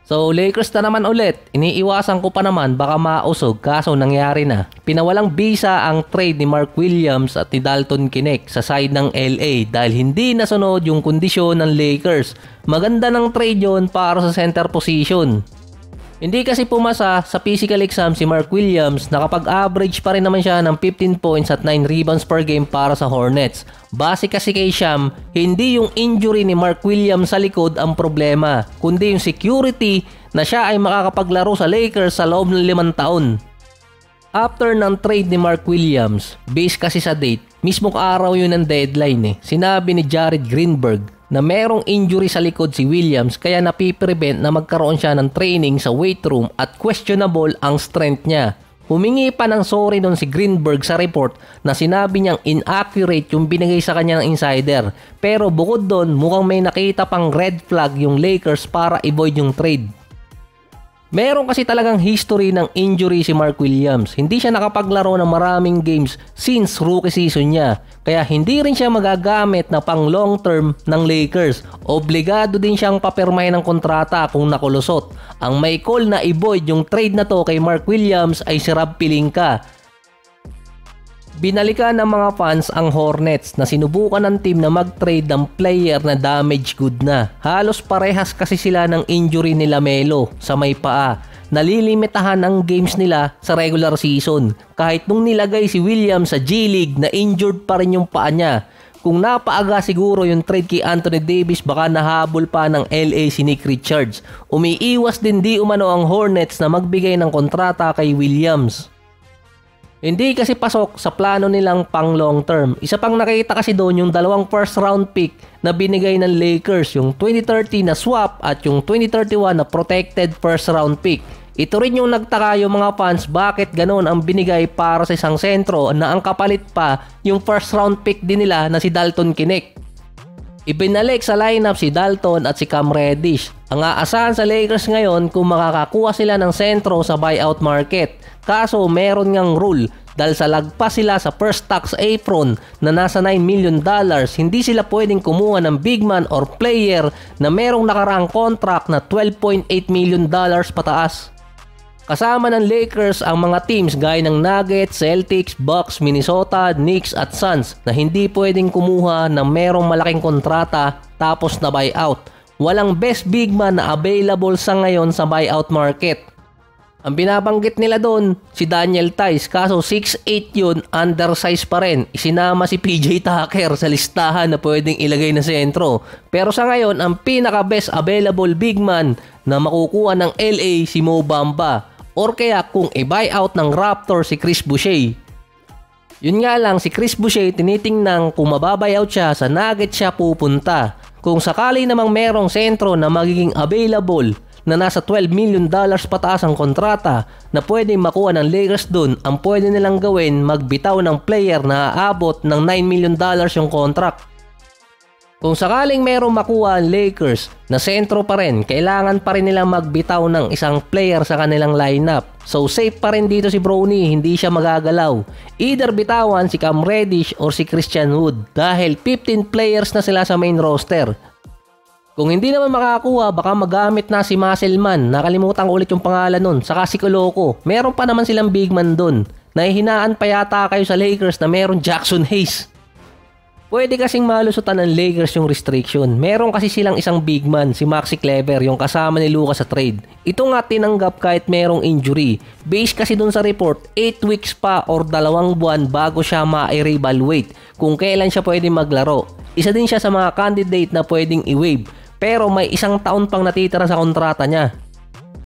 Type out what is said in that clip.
So Lakers na naman ulit, iniiwasan ko pa naman baka mausog kaso nangyari na. Pinawalang bisa ang trade ni Mark Williams at ni Dalton Knecht sa side ng LA dahil hindi nasunod yung kondisyon ng Lakers. Maganda ng trade yon para sa center position. Hindi kasi pumasa sa physical exam si Mark Williams, nakapag-average pa rin naman siya ng 15 points at 9 rebounds per game para sa Hornets. Base kasi kay Sham, hindi yung injury ni Mark Williams sa likod ang problema, kundi yung security na siya ay makakapaglaro sa Lakers sa loob ng 5 taon. After ng trade ni Mark Williams, based kasi sa date, mismong araw yun ng deadline sinabi ni Jared Greenberg na merong injury sa likod si Williams kaya napiprevent na magkaroon siya ng training sa weight room at questionable ang strength niya. Humingi pa ng sorry nun si Greenberg sa report na sinabi niyang inaccurate yung binigay sa kanya ng insider. Pero bukod doon, mukhang may nakita pang red flag yung Lakers para avoid yung trade. Meron kasi talagang history ng injury si Mark Williams. Hindi siya nakapaglaro ng maraming games since rookie season niya. Kaya hindi rin siya magagamit na pang long term ng Lakers. Obligado din siyang papirmahin ng kontrata kung nakulusot. Ang may call na i-void yung trade na to kay Mark Williams ay si Rob Pelinka. Binalikan ng mga fans ang Hornets na sinubukan ng team na mag-trade ng player na damage good na. Halos parehas kasi sila ng injury ni LaMelo sa may paa. Nalilimitahan ang games nila sa regular season. Kahit nung nilagay si Williams sa G-League na injured pa rin yung paa niya. Kung napaaga siguro yung trade kay Anthony Davis baka nahabol pa ng LA si Nick Richards. Umiiwas din di umano ang Hornets na magbigay ng kontrata kay Williams. Hindi kasi pasok sa plano nilang pang long term. Isa pang nakita kasi doon yung 2 first round pick na binigay ng Lakers, yung 2030 na swap at yung 2031 na protected first round pick. Ito rin yung nagtaka yung mga fans bakit ganoon ang binigay para sa isang sentro na ang kapalit pa yung first round pick din nila na si Dalton Knecht. Ibinalik sa lineup si Dalton at si Cam Reddish. Ang aasahan sa Lakers ngayon kung makakakuha sila ng sentro sa buyout market. Kaso meron ngang rule dahil sa lagpas sila sa first tax apron na nasa $9 million, hindi sila pwedeng kumuha ng big man or player na merong nakaraang contract na $12.8 million pataas. Kasama ng Lakers ang mga teams gaya ng Nuggets, Celtics, Bucks, Minnesota, Knicks at Suns na hindi pwedeng kumuha ng merong malaking kontrata tapos na buyout. Walang best big man na available sa ngayon sa buyout market. Ang binabanggit nila doon, si Daniel Theis, kaso 6'8 yun, undersized pa rin. Isinama si PJ Tucker sa listahan na pwedeng ilagay na sentro. Pero sa ngayon, ang pinaka-best available big man na makukuha ng LA si Mo Bamba. Or kaya kung i-buyout ng Raptors si Chris Boucher. Yun nga lang, si Chris Boucher tinitingnan kung mababuyout siya sa Nuggets siya pupunta. Kung sakali namang merong sentro na magiging available na nasa $12 million pataas ang kontrata na pwedeng makuha ng Lakers dun, ang pwede nilang gawin magbitaw ng player na aabot ng $9 million yung contract. Kung sakaling merong makuha ang Lakers na sentro pa rin, kailangan pa rin nilang magbitaw ng isang player sa kanilang lineup. So safe pa rin dito si Bronny, hindi siya magagalaw. Either bitawan si Cam Reddish or si Christian Wood dahil 15 players na sila sa main roster. Kung hindi naman makakuha, baka magamit na si Musselman. Nakalimutan ko ulit yung pangalan nun. Saka si Coloco. Meron pa naman silang big man dun. Nahihinaan pa yata kayo sa Lakers na meron Jackson Hayes. Pwede kasing malusutan ng Lakers yung restriction. Meron kasi silang isang big man, si Maxi Kleber, yung kasama ni Lucas sa trade. Ito nga tinanggap kahit merong injury. Based kasi dun sa report, 8 weeks pa or 2 buwan bago siya ma-reevaluate kung kailan siya pwede maglaro. Isa din siya sa mga candidate na pwedeng i-waive. Pero may 1 taon pang natitira sa kontrata niya.